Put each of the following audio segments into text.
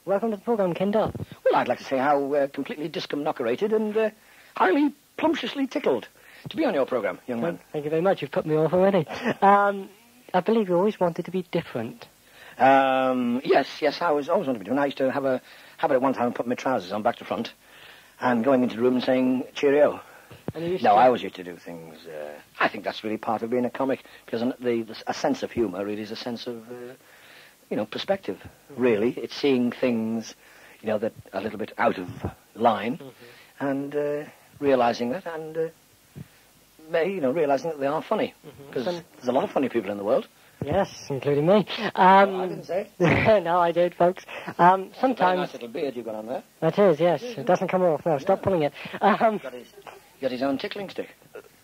Welcome to the programme, Ken Dodd. Well, I'd like to say how completely discombobulated and highly plumptiously tickled to be on your programme, young man. Thank you very much. You've put me off already. I believe you always wanted to be different. Yes, I always wanted to be different. I used to have it at one time and put my trousers on back to front and going into the room and saying, cheerio. I always used to do things. I think that's really part of being a comic, because a sense of humour really is a sense of, perspective, really. It's seeing things, that are a little bit out of line and realising that and, realising that they are funny. Because there's a lot of funny people in the world. Yes, including me. I didn't say it. No, I did, folks. Sometimes... It's a very nice little beard you've got on there. That is, yes. It doesn't come off. No, stop pulling it. He's got his own tickling stick.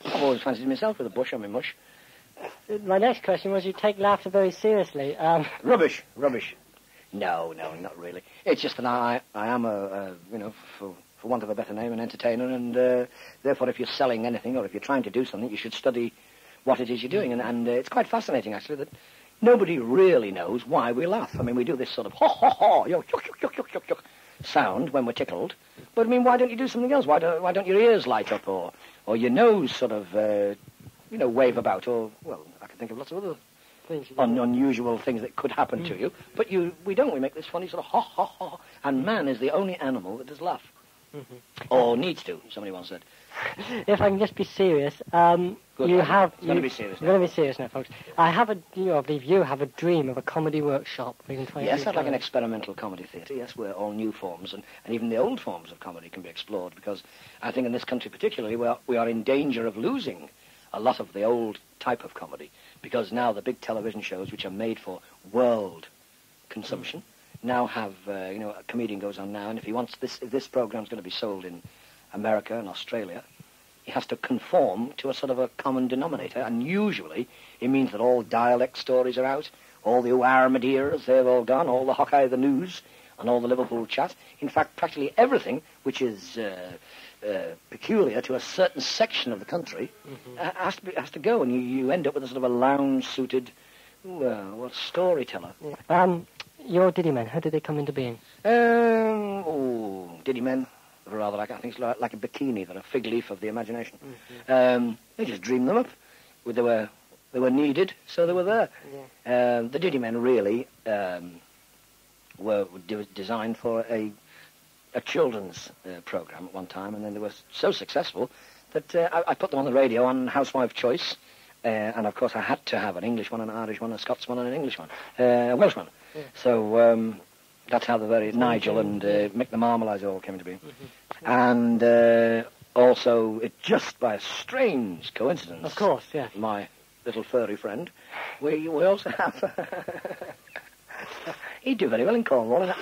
I've always fancied myself with a bush on my mush. My next question was, you take laughter very seriously. Rubbish. No, not really. It's just that I am for want of a better name, an entertainer, and therefore if you're selling anything or if you're trying to do something, you should study what it is you're doing. And it's quite fascinating, actually, that nobody really knows why we laugh. I mean, we do this sort of ho, yuck, sound when we're tickled. But, I mean, why don't you do something else? Why don't your ears light up or your nose sort of, wave about? Or, well, I can think of lots of other things, unusual things that could happen to you. But we don't. We make this funny sort of ha. And man is the only animal that does laugh. Or needs to, somebody once said. If I can just be serious, Good. You're going to be serious now. You're going to be serious now, folks. I believe you have a dream of a comedy workshop. Yes, I'd like an experimental comedy theatre, yes, where all new forms and even the old forms of comedy can be explored, because I think in this country particularly we are in danger of losing a lot of the old type of comedy, because now the big television shows, which are made for world consumption, now have, a comedian goes on now, and if this programme's going to be sold in America and Australia, he has to conform to a sort of a common denominator, and usually it means that all dialect stories are out, all the Armadillos, they've all gone, all the Hawkeye, the News, and all the Liverpool chat. In fact, practically everything which is peculiar to a certain section of the country has to go, and you end up with a sort of a lounge-suited, storyteller. Yeah. Your Diddy Men, how did they come into being? Diddy Men, rather like, I think it's like a bikini, they're a fig leaf of the imagination. They just dreamed them up. They were needed, so they were there. Yeah. The Diddy Men really were designed for a children's programme at one time, and then they were so successful that I put them on the radio on Housewife Choice, and of course I had to have an English one, an Irish one, a Scots one, and an English one, a Welsh one. Yeah. So that's how the very Nigel and Mick the Marmalade all came into being. And also, just by a strange coincidence, of course, yeah, my little furry friend, we also have... He'd do very well in Cornwall.